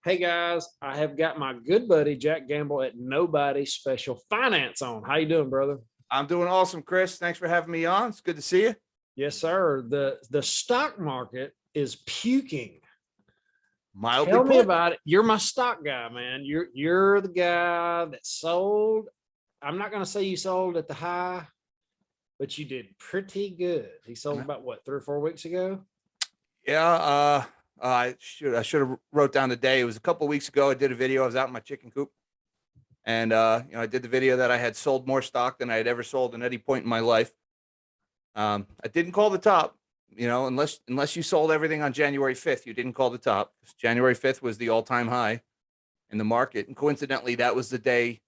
Hey guys, I have got my good buddy Jack Gamble at Nobody Special Finance on. How you doing, brother? I'm doing awesome, Chris. Thanks for having me on. It's good to see you. Yes, sir. The stock market is puking. Mildly Tell me put. about it. You're my stock guy, man. You're the guy that sold. I'm not going to say you sold at the high, but you did pretty good. He sold about what, 3 or 4 weeks ago? Yeah, I should have wrote down the day. It was a couple of weeks ago. I did a video. I was out in my chicken coop, and I did the video that I had sold more stock than I had ever sold in any point in my life. I didn't call the top, unless you sold everything on January 5th, you didn't call the top. January 5th was the all-time high in the market, and coincidentally, that was the day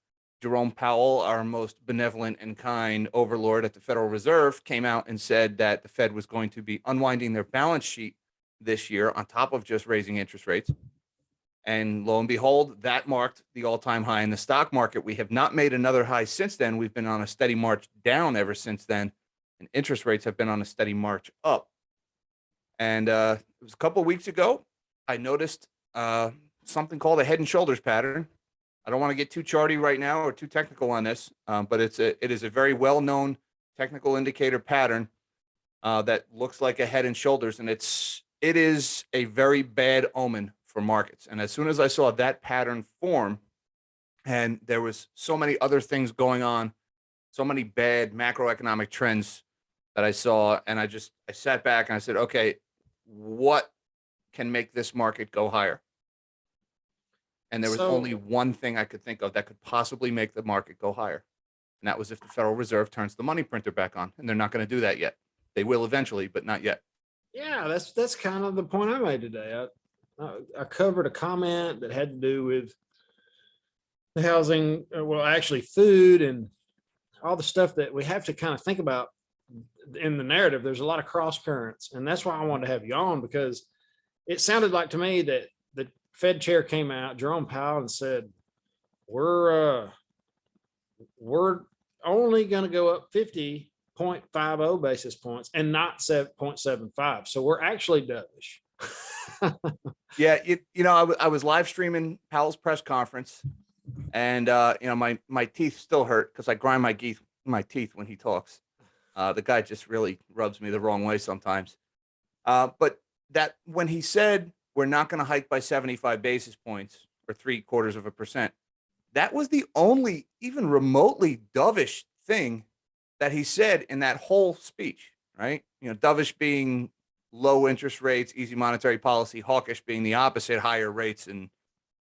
Jerome Powell, our most benevolent and kind overlord at the Federal Reserve, came out and said that the Fed was going to be unwinding their balance sheet this year on top of just raising interest rates. And lo and behold, that marked the all-time high in the stock market. We have not made another high since then. We've been on a steady march down ever since then, and interest rates have been on a steady march up. And it was a couple of weeks ago, I noticed something called a head and shoulders pattern. I don't want to get too charty right now or too technical on this, but it is a very well-known technical indicator pattern that looks like a head and shoulders, and it is a very bad omen for markets. And as soon as I saw that pattern form, and there was so many other things going on, so many bad macroeconomic trends that I saw, and I sat back and I said, okay, what can make this market go higher? And there was only one thing I could think of that could possibly make the market go higher. And that was if the Federal Reserve turns the money printer back on. And they're not going to do that yet. They will eventually, but not yet. Yeah, that's kind of the point I made today. I covered a comment that had to do with the housing, well, actually food and all the stuff that we have to kind of think about in the narrative. There's a lot of cross currents, and that's why I wanted to have you on, because it sounded like to me that the Fed chair came out, Jerome Powell, and said, we're only going to go up 50.50 basis points and not 7.75. So we're actually dovish. Yeah, I was live streaming Powell's press conference, and my teeth still hurt because I grind my teeth when he talks. The guy just really rubs me the wrong way sometimes. But that when he said we're not going to hike by 75 basis points or 0.75%, that was the only even remotely dovish thing that he said in that whole speech, right? Dovish being low interest rates, easy monetary policy, hawkish being the opposite, higher rates and,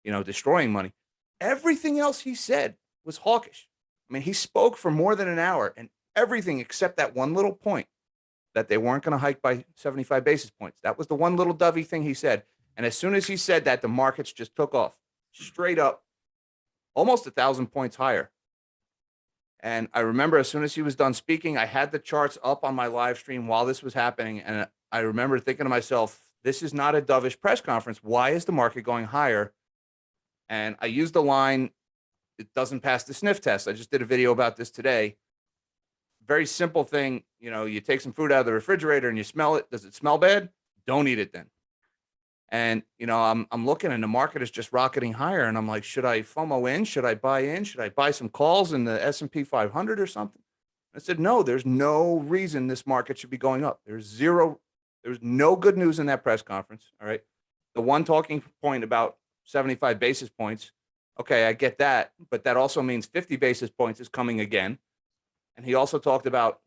destroying money. Everything else he said was hawkish. I mean, he spoke for more than an hour, and everything except that one little point that they weren't going to hike by 75 basis points. That was the one little dovey thing he said. And as soon as he said that, the markets just took off straight up, almost 1,000 points higher. And I remember as soon as he was done speaking, I had the charts up on my live stream while this was happening. And I remember thinking to myself, this is not a dovish press conference. Why is the market going higher? And I used the line, it doesn't pass the sniff test. I just did a video about this today. Very simple thing. You take some food out of the refrigerator and you smell it. Does it smell bad? Don't eat it then. And, I'm looking and the market is just rocketing higher. And I'm like, should I FOMO in? Should I buy in? Should I buy some calls in the S&P 500 or something? I said, no, there's no reason this market should be going up. There's no good news in that press conference. All right. The one talking point about 75 basis points. Okay, I get that. But that also means 50 basis points is coming again. And he also talked about,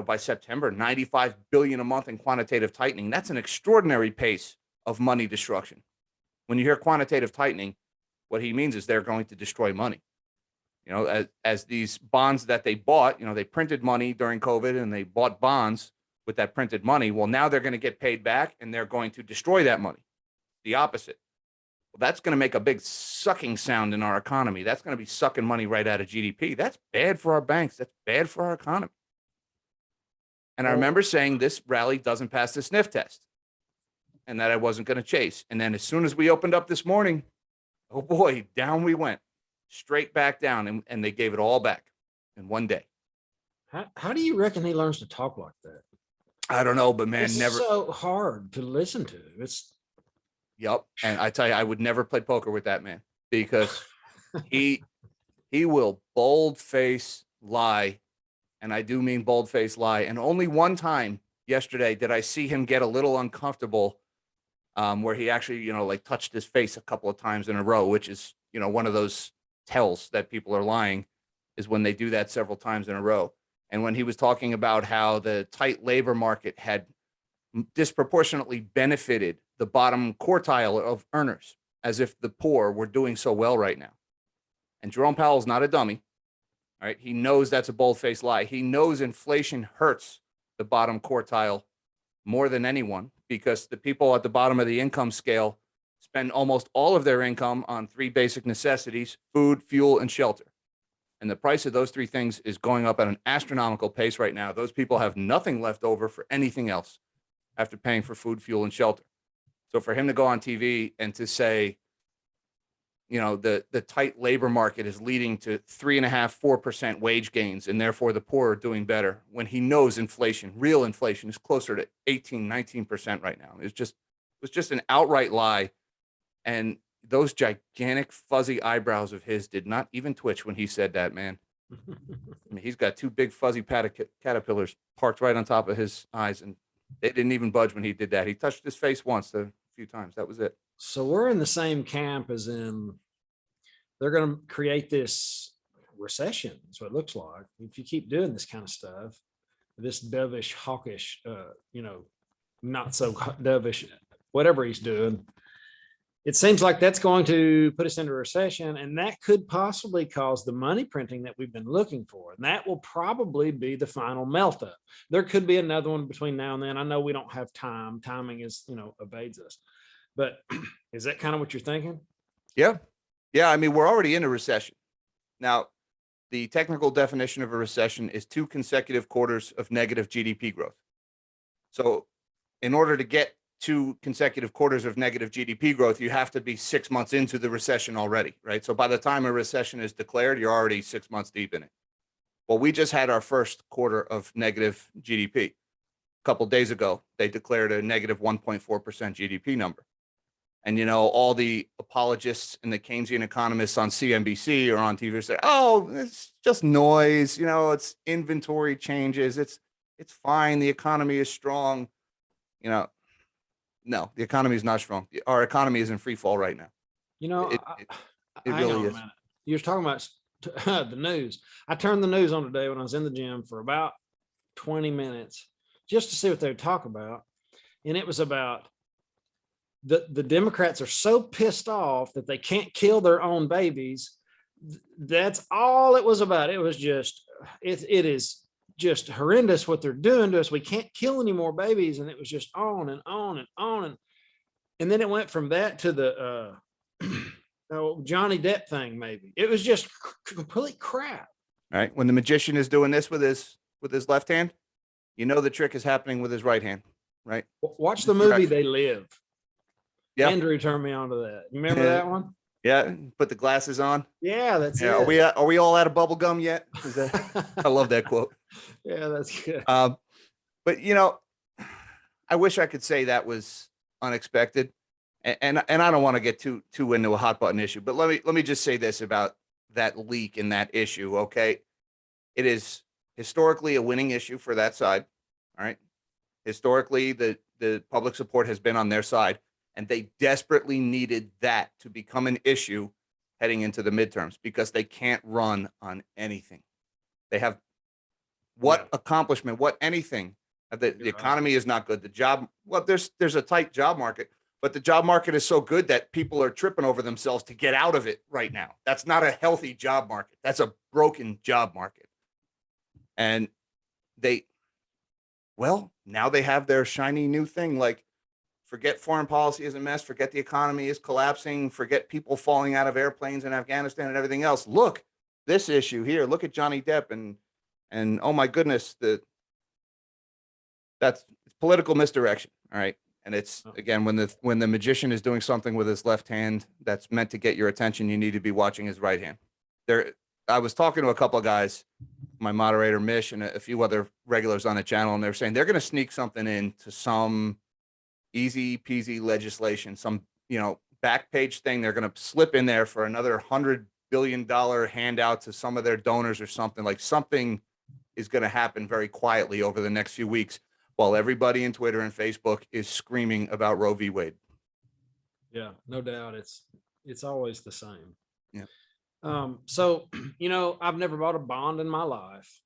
by September, 95 billion a month in quantitative tightening. That's an extraordinary pace of money destruction. When you hear quantitative tightening, what he means is they're going to destroy money. As these bonds that they bought, they printed money during COVID and they bought bonds with that printed money. Well, now they're going to get paid back and they're going to destroy that money. The opposite. Well, that's going to make a big sucking sound in our economy. That's going to be sucking money right out of GDP. That's bad for our banks. That's bad for our economy. And I remember saying this rally doesn't pass the sniff test and that I wasn't going to chase. And then as soon as we opened up this morning, oh boy, down we went, straight back down. And they gave it all back in one day. How do you reckon he learns to talk like that? I don't know, but man, it's never. So hard to listen to. Yep. And I tell you, I would never play poker with that man because he will bold-face lie, and I do mean bold-face lie. And only one time yesterday did I see him get a little uncomfortable, where he actually, like touched his face a couple of times in a row, which is, one of those tells that people are lying, is when they do that several times in a row. And when he was talking about how the tight labor market had disproportionately benefited the bottom quartile of earners, as if the poor were doing so well right now. And Jerome Powell's not a dummy. All right. He knows that's a bold-faced lie. He knows inflation hurts the bottom quartile more than anyone because the people at the bottom of the income scale spend almost all of their income on three basic necessities: food, fuel, and shelter. And the price of those three things is going up at an astronomical pace right now. Those people have nothing left over for anything else after paying for food, fuel, and shelter. So for him to go on TV and to say, the tight labor market is leading to 3.5%, 4% wage gains, and therefore the poor are doing better, when he knows inflation, real inflation, is closer to 18, 19% right now. It was just an outright lie. And those gigantic fuzzy eyebrows of his did not even twitch when he said that, man. I mean, he's got two big fuzzy caterpillars parked right on top of his eyes, and they didn't even budge when he did that. He touched his face once, a few times. That was it. So we're in the same camp as in they're going to create this recession. That's what it looks like. If you keep doing this kind of stuff, this dovish, hawkish, not so dovish, whatever he's doing, it seems like that's going to put us into a recession, and that could possibly cause the money printing that we've been looking for. And that will probably be the final meltup. There could be another one between now and then. I know we don't have time. Timing is, evades us. But is that kind of what you're thinking? Yeah. Yeah. I mean, we're already in a recession. Now, the technical definition of a recession is 2 consecutive quarters of negative GDP growth. So in order to get 2 consecutive quarters of negative GDP growth, you have to be 6 months into the recession already, right? So by the time a recession is declared, you're already 6 months deep in it. Well, we just had our first quarter of negative GDP. A couple of days ago, they declared a negative 1.4% GDP number. And, all the apologists and the Keynesian economists on CNBC or on TV say, oh, it's just noise. It's inventory changes. It's fine. The economy is strong. No, the economy is not strong. Our economy is in free fall right now. It really is. You're talking about the news. I turned the news on today when I was in the gym for about 20 minutes just to see what they would talk about. And it was about the Democrats are so pissed off that they can't kill their own babies. That's all it was about. It was just, it is just horrendous what they're doing to us. We can't kill any more babies. And it was just on and on and on. And then it went from that to the Johnny Depp thing. Maybe it was just complete crap. All right. When the magician is doing this with his left hand, the trick is happening with his right hand, right? Watch the movie They Live. Yeah. Andrew turned me on to that. You remember that one? Yeah. Put the glasses on. Yeah, that's it. Are we all out of bubble gum yet? I love that quote. Yeah, that's good. But I wish I could say that was unexpected, and I don't want to get too into a hot button issue. But let me just say this about that leak in that issue. Okay, it is historically a winning issue for that side. All right, historically the public support has been on their side. And they desperately needed that to become an issue heading into the midterms because they can't run on anything. They have accomplishment, what anything. The economy is not good. There's a tight job market, but the job market is so good that people are tripping over themselves to get out of it right now. That's not a healthy job market. That's a broken job market. And now they have their shiny new thing, like, forget foreign policy is a mess. Forget the economy is collapsing. Forget people falling out of airplanes in Afghanistan and everything else. Look, this issue here. Look at Johnny Depp and oh my goodness, that's political misdirection. All right, and it's again when the magician is doing something with his left hand that's meant to get your attention, you need to be watching his right hand. I was talking to a couple of guys, my moderator Mish and a few other regulars on the channel, and they're saying they're going to sneak something into some easy peasy legislation, some back page thing. They're going to slip in there for another $100 billion handout to some of their donors or something. Like something is going to happen very quietly over the next few weeks while everybody in Twitter and Facebook is screaming about Roe v. Wade. Yeah, no doubt. It's always the same. Yeah. So, I've never bought a bond in my life.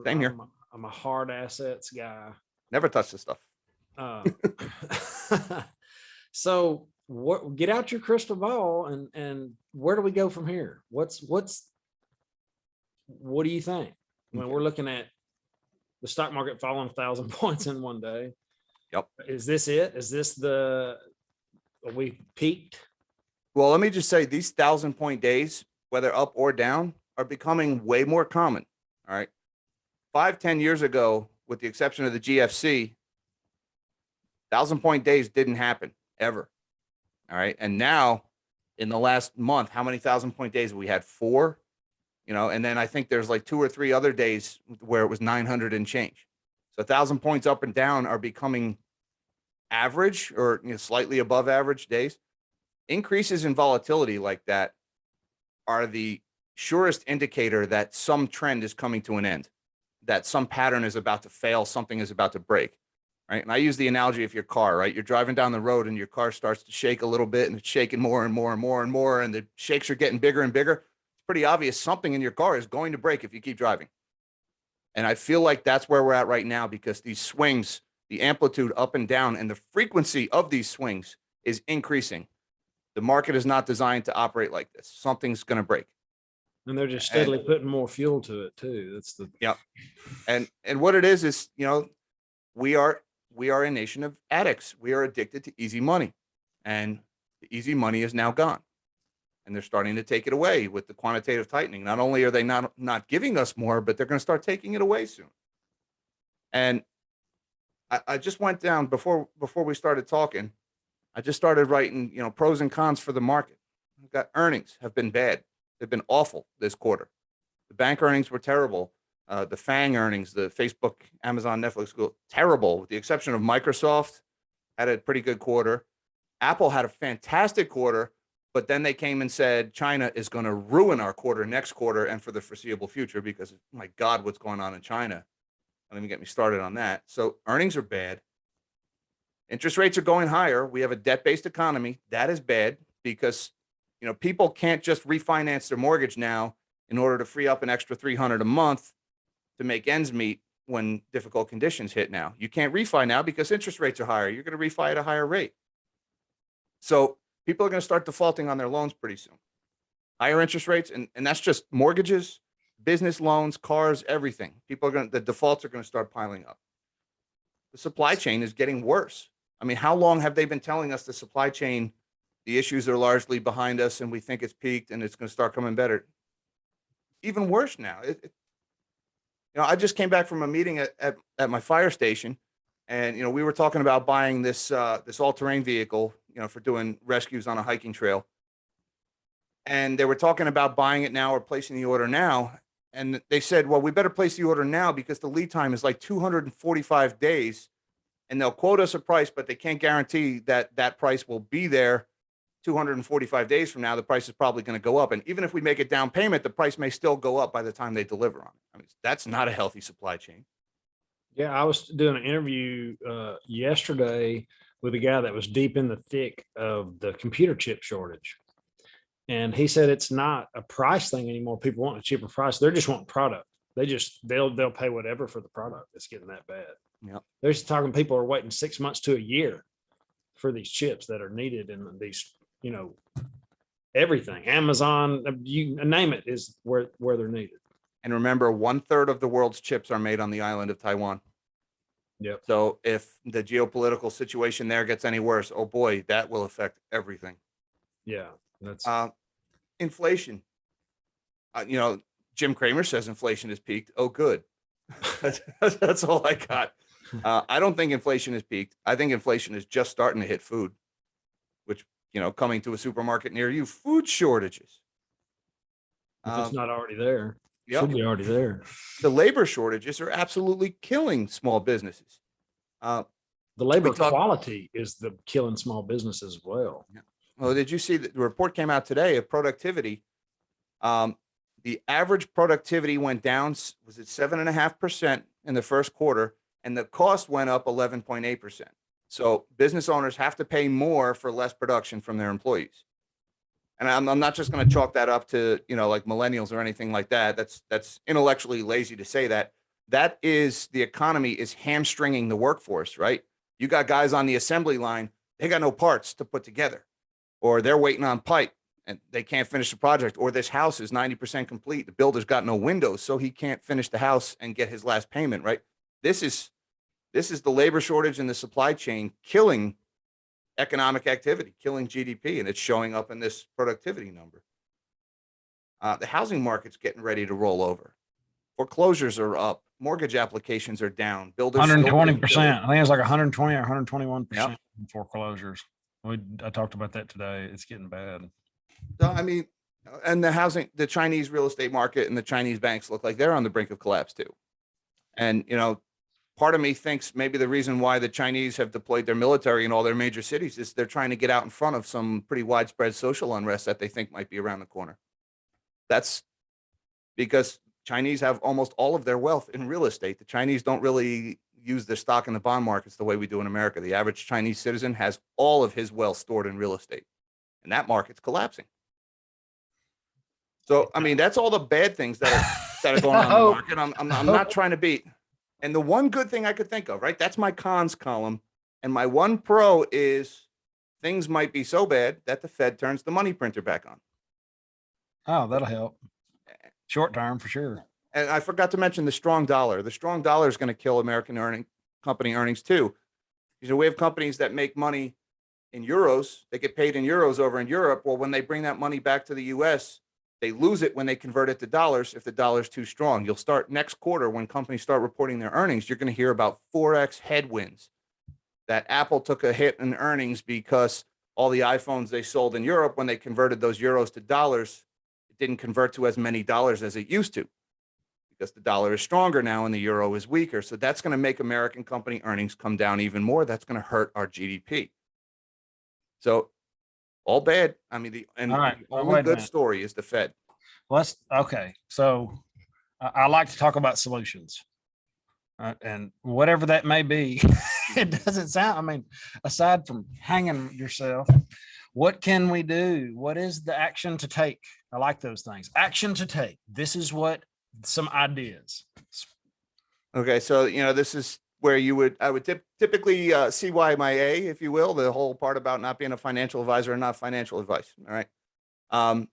Same here. I'm a hard assets guy. Never touch this stuff. So get out your crystal ball and where do we go from here? What do you think? When we're looking at the stock market falling 1,000 points in one day. Yep. Is this it? Is this are we peaked? Well, let me just say these 1,000-point days, whether up or down, are becoming way more common. All right. 5-10 years ago, with the exception of the GFC, 1,000-point days didn't happen ever. All right. And now in the last month, how many 1,000-point days have we had? 4, and then I think there's like 2 or 3 other days where it was 900 and change. So 1,000 points up and down are becoming average or slightly above average days. Increases in volatility like that are the surest indicator that some trend is coming to an end, that some pattern is about to fail, something is about to break, right? And I use the analogy of your car, right? You're driving down the road and your car starts to shake a little bit and it's shaking more and more and more and more, and the shakes are getting bigger and bigger. It's pretty obvious something in your car is going to break if you keep driving. And I feel like that's where we're at right now, because these swings, the amplitude up and down and the frequency of these swings is increasing. The market is not designed to operate like this. Something's going to break. And they're just steadily putting more fuel to it too. That's the And what it is we are a nation of addicts. We are addicted to easy money, and the easy money is now gone, and they're starting to take it away with the quantitative tightening. Not only are they not giving us more, but they're going to start taking it away soon. And I just went down before we started talking. I just started writing, pros and cons for the market. We've got earnings have been bad. They've been awful this quarter. The bank earnings were terrible. The FANG earnings, the Facebook, Amazon, Netflix, Google, terrible, with the exception of Microsoft, had a pretty good quarter. Apple had a fantastic quarter, but then they came and said China is going to ruin our quarter next quarter and for the foreseeable future, because, my God, what's going on in China? Don't even get me started on that. So earnings are bad. Interest rates are going higher. We have a debt-based economy. That is bad because, people can't just refinance their mortgage now in order to free up an extra $300 a month to make ends meet when difficult conditions hit now. You can't refi now because interest rates are higher. You're going to refi at a higher rate. So people are going to start defaulting on their loans pretty soon. Higher interest rates, and that's just mortgages, business loans, cars, everything. The defaults are going to start piling up. The supply chain is getting worse. I mean, how long have they been telling us the supply chain, the issues are largely behind us and we think it's peaked and it's going to start coming better? Even worse now. I just came back from a meeting at my fire station, and, we were talking about buying this all-terrain vehicle, for doing rescues on a hiking trail. And they were talking about buying it now or placing the order now. And they said, well, we better place the order now because the lead time is like 245 days. And they'll quote us a price, but they can't guarantee that that price will be there 245 days from now. The price is probably going to go up. And even if we make a down payment, the price may still go up by the time they deliver on it. I mean, that's not a healthy supply chain. Yeah, I was doing an interview yesterday with a guy that was deep in the thick of the computer chip shortage. And he said it's not a price thing anymore. People want a cheaper price. They're just wanting product. They'll pay whatever for the product. It's getting that bad. Yeah. They're just talking people are waiting 6 months to a year for these chips that are needed in these, everything. Amazon, you name it, is where they're needed. And remember, 1/3 of the world's chips are made on the island of Taiwan. Yep. So if the geopolitical situation there gets any worse, oh boy, that will affect everything. Yeah. That's inflation. Jim Cramer says inflation has peaked. Oh, good. That's all I got. I don't think inflation has peaked. I think inflation is just starting to hit food, which, coming to a supermarket near you, food shortages. if it's not already there. Yep. Should be already there. The labor shortages are absolutely killing small businesses. The labor We talked- quality is the killing small businesses as well. Well, did you see that the report came out today of productivity? The average productivity went down, was it 7.5% in the first quarter, and the cost went up 11.8%. So business owners have to pay more for less production from their employees. And I'm not just going to chalk that up to, like millennials or anything like that. That's intellectually lazy to say that. That is, the economy is hamstringing the workforce, right? You got guys on the assembly line, they got no parts to put together, or they're waiting on pipe and they can't finish the project, or this house is 90% complete. The builder's got no windows, so he can't finish the house and get his last payment, right? This is the labor shortage in the supply chain killing economic activity, killing GDP, and it's showing up in this productivity number. The housing market's getting ready to roll over. Foreclosures are up. Mortgage applications are down. Builders still didn't 120%. build. I think it's like 120 or 121% Yep. in foreclosures. I talked about that today. It's getting bad. So, I mean, and the Chinese real estate market and the Chinese banks look like they're on the brink of collapse too. And, part of me thinks maybe the reason why the Chinese have deployed their military in all their major cities is they're trying to get out in front of some pretty widespread social unrest that they think might be around the corner. That's because Chinese have almost all of their wealth in real estate. The Chinese don't really use their stock in the bond markets the way we do in America. The average Chinese citizen has all of his wealth stored in real estate, and that market's collapsing. So, I mean, that's all the bad things that are going on in the market. I'm not trying to be. And the one good thing I could think of, right? That's my cons column. And my one pro is things might be so bad that the Fed turns the money printer back on. Oh, that'll help. Short term for sure. And I forgot to mention the strong dollar. The strong dollar is going to kill American company earnings too. We have companies that make money in euros. They get paid in euros over in Europe. Well, when they bring that money back to the US, they lose it when they convert it to dollars if the dollar's too strong. You'll start next quarter when companies start reporting their earnings, you're going to hear about Forex headwinds. That Apple took a hit in earnings because all the iPhones they sold in Europe, when they converted those euros to dollars, it didn't convert to as many dollars as it used to because the dollar is stronger now and the euro is weaker. So that's going to make American company earnings come down even more. That's going to hurt our GDP. So all bad. I mean, the only good story is the Fed. Okay. So I like to talk about solutions, and whatever that may be. It doesn't sound, I mean, aside from hanging yourself, what can we do? What is the action to take? I like those things. Action to take. This is what some ideas. Okay. So, this is where I would typically CYMA, if you will, the whole part about not being a financial advisor and not financial advice. All right.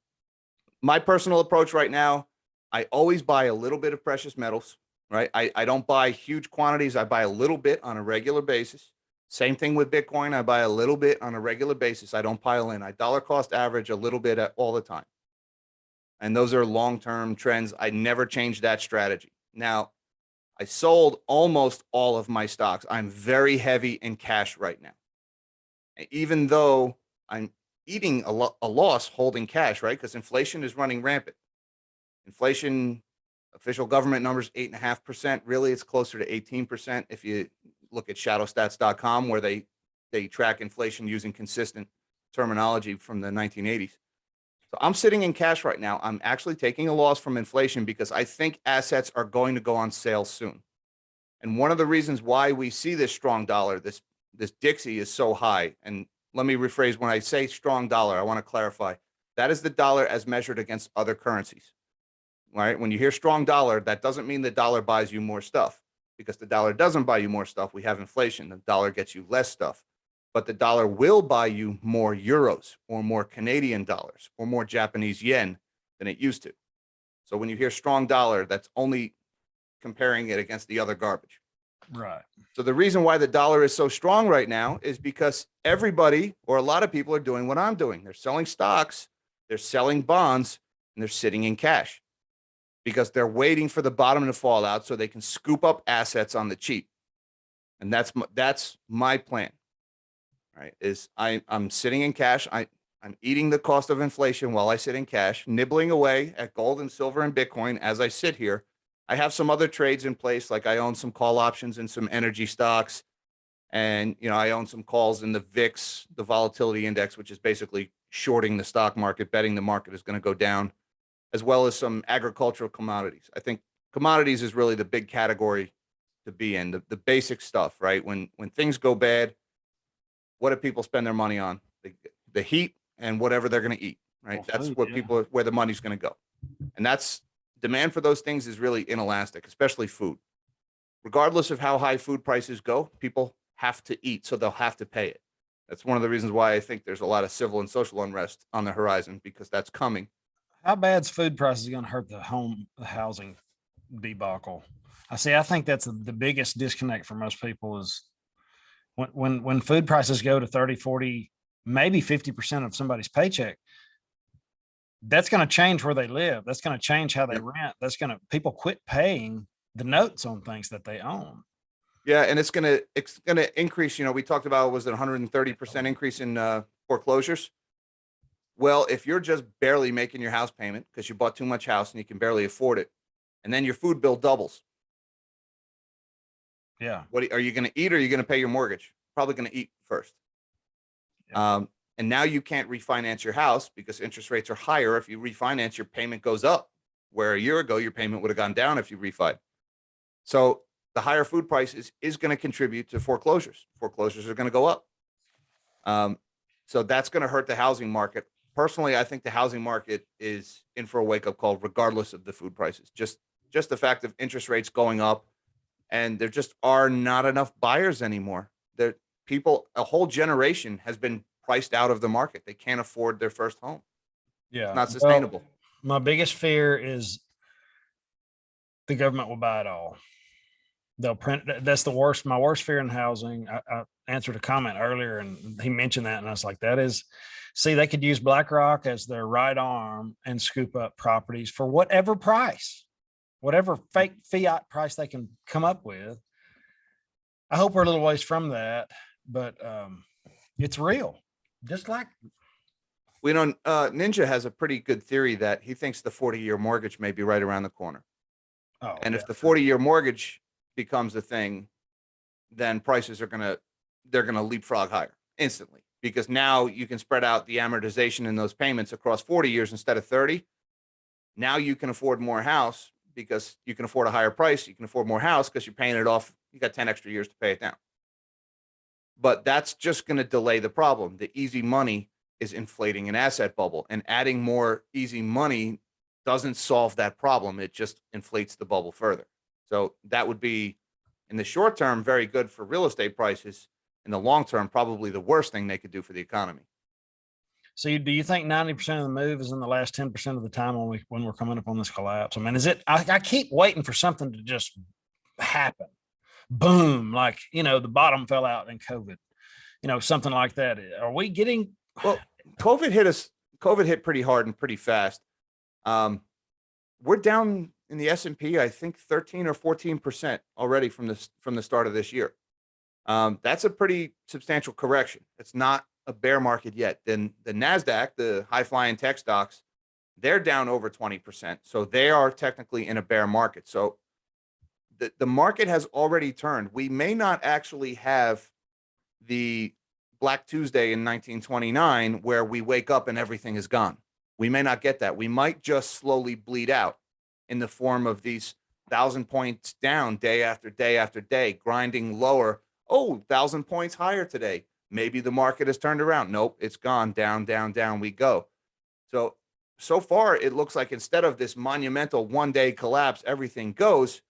My personal approach right now, I always buy a little bit of precious metals, right? I don't buy huge quantities. I buy a little bit on a regular basis. Same thing with Bitcoin. I buy a little bit on a regular basis. I don't pile in. I dollar cost average a little bit all the time. And those are long-term trends. I never change that strategy. Now, I sold almost all of my stocks. I'm very heavy in cash right now. Even though I'm eating a loss holding cash, right? Because inflation is running rampant. Inflation, official government numbers, 8.5%. Really, it's closer to 18% if you look at shadowstats.com, where they track inflation using consistent terminology from the 1980s. So I'm sitting in cash right now. I'm actually taking a loss from inflation because I think assets are going to go on sale soon. And one of the reasons why we see this strong dollar, this Dixie is so high. And let me rephrase, when I say strong dollar, I want to clarify that is the dollar as measured against other currencies. Right? When you hear strong dollar, that doesn't mean the dollar buys you more stuff, because the dollar doesn't buy you more stuff. We have inflation. The dollar gets you less stuff. But the dollar will buy you more euros or more Canadian dollars or more Japanese yen than it used to. So when you hear strong dollar, that's only comparing it against the other garbage. Right. So the reason why the dollar is so strong right now is because everybody, or a lot of people, are doing what I'm doing. They're selling stocks, they're selling bonds, and they're sitting in cash because they're waiting for the bottom to fall out so they can scoop up assets on the cheap. And that's my plan. Right, is I'm sitting in cash. I'm eating the cost of inflation while I sit in cash, nibbling away at gold and silver and Bitcoin as I sit here. I have some other trades in place, like I own some call options and some energy stocks. And, I own some calls in the VIX, the volatility index, which is basically shorting the stock market, betting the market is going to go down, as well as some agricultural commodities. I think commodities is really the big category to be in, the basic stuff, right? When things go bad, what do people spend their money on? The heat and whatever they're going to eat, right? Well, That's food, what yeah. where the money's going to go. And that's demand for those things is really inelastic, especially food. Regardless of how high food prices go, people have to eat, so they'll have to pay it. That's one of the reasons why I think there's a lot of civil and social unrest on the horizon, because that's coming. How bad's food prices going to hurt the housing debacle? I think that's the biggest disconnect for most people is when food prices go to 30, 40, maybe 50% of somebody's paycheck. That's going to change where they live. That's going to change how they Yep. rent. People quit paying the notes on things that they own. Yeah, and it's gonna increase. We talked about, was it 130% increase in foreclosures? Well, if you're just barely making your house payment because you bought too much house and you can barely afford it, and then your food bill doubles, Yeah. what are you going to eat, or are you going to pay your mortgage? Probably going to eat first. Yeah. And now you can't refinance your house because interest rates are higher. If you refinance, your payment goes up, where a year ago your payment would have gone down if you refied. So the higher food prices is going to contribute to foreclosures. Foreclosures are going to go up. So that's going to hurt the housing market. Personally, I think the housing market is in for a wake-up call, regardless of the food prices. Just the fact of interest rates going up, and there just are not enough buyers anymore. A whole generation has been priced out of the market. They can't afford their first home. Yeah. It's not sustainable. My biggest fear is the government will buy it all. They'll print. That's the worst. My worst fear in housing. I answered a comment earlier, and he mentioned that, and I was like, see, they could use BlackRock as their right arm and scoop up properties for whatever price, whatever fake fiat price they can come up with. I hope we're a little ways from that, but it's real. Just like Ninja has a pretty good theory that he thinks the 40-year mortgage may be right around the corner. And if the 40-year mortgage becomes a thing, then prices are they're gonna leapfrog higher instantly, because now you can spread out the amortization in those payments across 40 years instead of 30. Now you can afford more house because you can afford a higher price. You can afford more house because you're paying it off. You got 10 extra years to pay it down. But that's just going to delay the problem. The easy money is inflating an asset bubble, and adding more easy money doesn't solve that problem. It just inflates the bubble further. So that would be, in the short term, very good for real estate prices. In the long term, probably the worst thing they could do for the economy. So do you think 90% of the move is in the last 10% of the time when we're coming up on this collapse? I mean, is it, I keep waiting for something to just happen. Boom. Like, the bottom fell out in COVID, something like that. Are we getting, well, COVID hit us. COVID hit pretty hard and pretty fast. We're down in the S&P, I think 13 or 14% already from the start of this year. That's a pretty substantial correction. It's not a bear market yet. Then the NASDAQ, the high flying tech stocks, they're down over 20%. So they are technically in a bear market. So the market has already turned. We may not actually have the Black Tuesday in 1929 where we wake up and everything is gone. We may not get that. We might just slowly bleed out in the form of these 1,000 points down day after day after day, grinding lower. Oh, 1,000 points higher today. Maybe the market has turned around. Nope, it's gone. Down, down, down we go. So far, it looks like instead of this monumental one-day collapse, everything goes,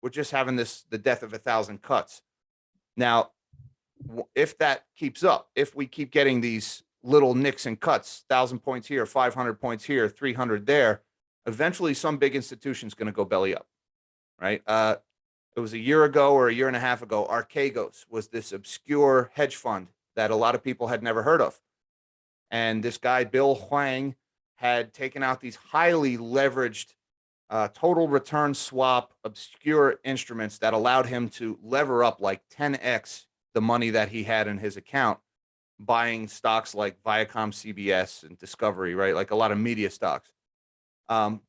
we're just having the death of 1,000 cuts. Now, if that keeps up, if we keep getting these little nicks and cuts, 1,000 points here, 500 points here, 300 there, eventually some big institution's going to go belly up, right? It was a year ago or a year and a half ago, Archegos was this obscure hedge fund that a lot of people had never heard of. And this guy, Bill Hwang, had taken out these highly leveraged total return swap, obscure instruments that allowed him to lever up like 10x the money that he had in his account, buying stocks like Viacom, CBS, and Discovery, right? Like a lot of media stocks. And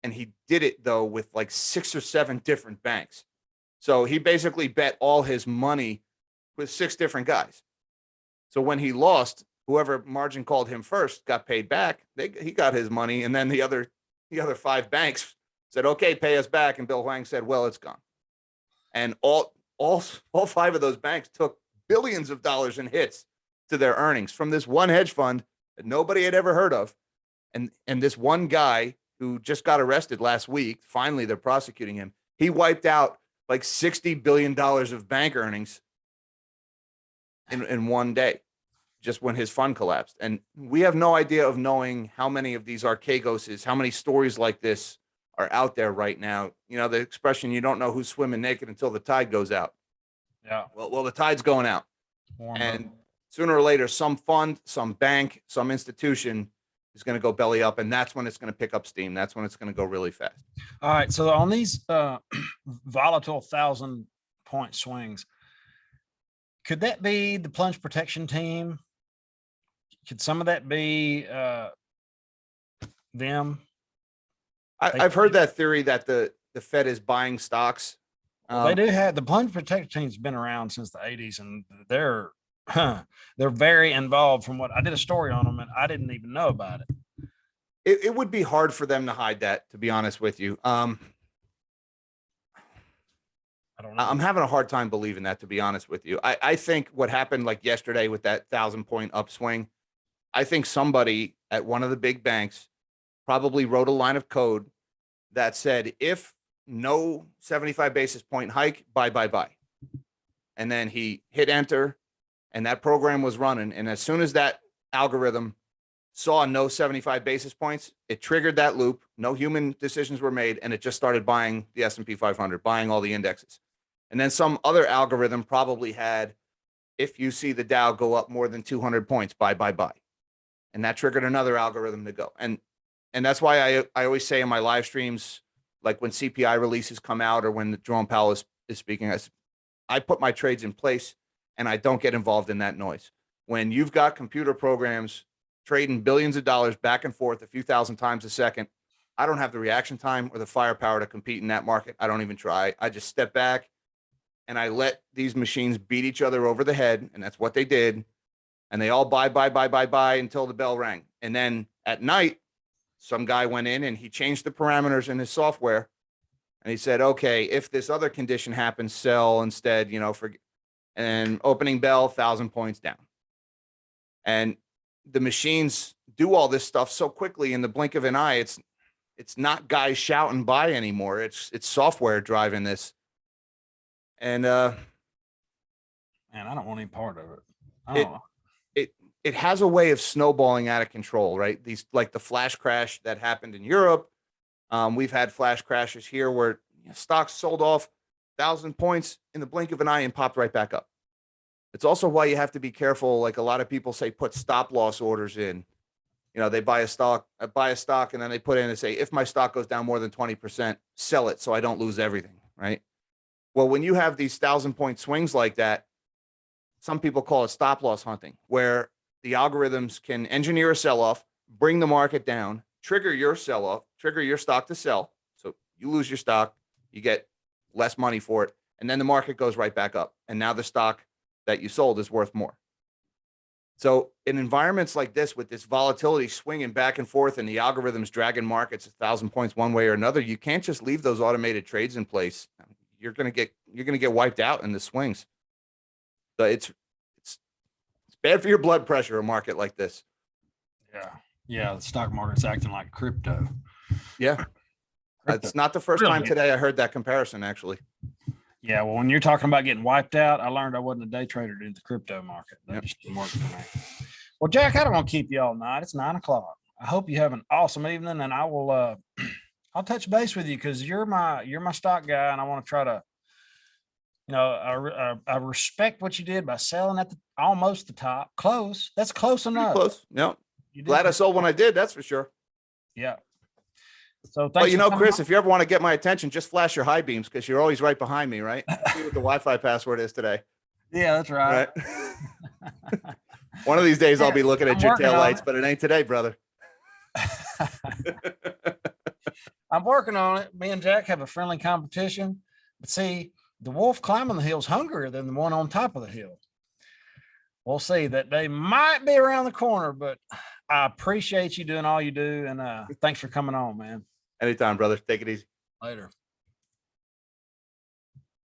he did it, though, with like 6 or 7 different banks. So he basically bet all his money with 6 different guys. So when he lost, whoever margin called him first got paid back. He got his money, and then the other 5 banks said, "Okay, pay us back." And Bill Hwang said, "Well, it's gone." And all 5 of those banks took billions of dollars in hits to their earnings from this one hedge fund that nobody had ever heard of, and this one guy who just got arrested last week. Finally, they're prosecuting him. He wiped out like $60 billion of bank earnings in one day, just when his fund collapsed. And we have no idea of knowing how many of these Archegoses, how many stories like this are out there right now. You know, the expression, you don't know who's swimming naked until the tide goes out. Yeah. Well, the tide's going out. And sooner or later, some fund, some bank, some institution is going to go belly up, and that's when it's going to pick up steam. That's when it's going to go really fast. All right. So on these volatile 1,000-point swings, could that be the plunge protection team? Could some of that be them? I've heard that theory that the Fed is buying stocks. Well, they do have the plunge protection team's been around since the 80s, and they're very involved. From what I did a story on them, and I didn't even know about it. It would be hard for them to hide that, to be honest with you. I don't know. I'm having a hard time believing that, to be honest with you. I think what happened like yesterday with that 1,000-point upswing, I think somebody at one of the big banks probably wrote a line of code that said, if no 75 basis point hike, buy. And then he hit enter, and that program was running. And as soon as that algorithm saw no 75 basis points, it triggered that loop. No human decisions were made, and it just started buying the S&P 500, buying all the indexes. And then some other algorithm probably had, if you see the Dow go up more than 200 points, buy. And that triggered another algorithm to go. And that's why I always say in my live streams, like when CPI releases come out or when Jerome Powell is speaking, I put my trades in place and I don't get involved in that noise. When you've got computer programs trading billions of dollars back and forth a few thousand times a second, I don't have the reaction time or the firepower to compete in that market. I don't even try. I just step back and I let these machines beat each other over the head. And that's what they did. And they all buy until the bell rang. And then at night, some guy went in and he changed the parameters in his software. And he said, okay, if this other condition happens, sell instead, and opening bell, 1,000 points down. And the machines do all this stuff so quickly in the blink of an eye. It's not guys shouting buy anymore. It's software driving this. And man, I don't want any part of it. It has a way of snowballing out of control, right? These, like the flash crash that happened in Europe. We've had flash crashes here where stocks sold off 1,000 points in the blink of an eye and popped right back up. It's also why you have to be careful. Like a lot of people say, put stop loss orders in. They buy a stock, and then they put in and say, if my stock goes down more than 20%, sell it so I don't lose everything, right? Well, when you have these 1,000-point swings like that, some people call it stop loss hunting, where the algorithms can engineer a sell-off, bring the market down, trigger your sell-off, trigger your stock to sell. So you lose your stock, you get less money for it, and then the market goes right back up. And now the stock that you sold is worth more. So in environments like this, with this volatility swinging back and forth and the algorithms dragging markets 1,000 points one way or another, you can't just leave those automated trades in place. You're going to get wiped out in the swings. So it's bad for your blood pressure, a market like this. Yeah. The stock market's acting like crypto. Yeah. It's not the first time today I heard that comparison, actually. Yeah. Well, when you're talking about getting wiped out, I learned I wasn't a day trader in the crypto market. That just didn't work for me. Well, Jack, I don't want to keep you all night. It's 9:00. I hope you have an awesome evening, and I will, I'll touch base with you because you're my stock guy, and I want to try to, I respect what you did by selling at almost the top. Close. That's close enough. Close. No. Glad I sold when I did. That's for sure. Yeah. So thanks. Well, Chris, if you ever want to get my attention, just flash your high beams because you're always right behind me, right? See what the Wi-Fi password is today. Yeah, that's right. One of these days I'll be looking at your taillights, but it ain't today, brother. I'm working on it. Me and Jack have a friendly competition. But see, the wolf climbing the hill is hungrier than the one on top of the hill. we'll see. That day might be around the corner, but I appreciate you doing all you do. And thanks for coming on, man. Anytime, brother. Take it easy. Later.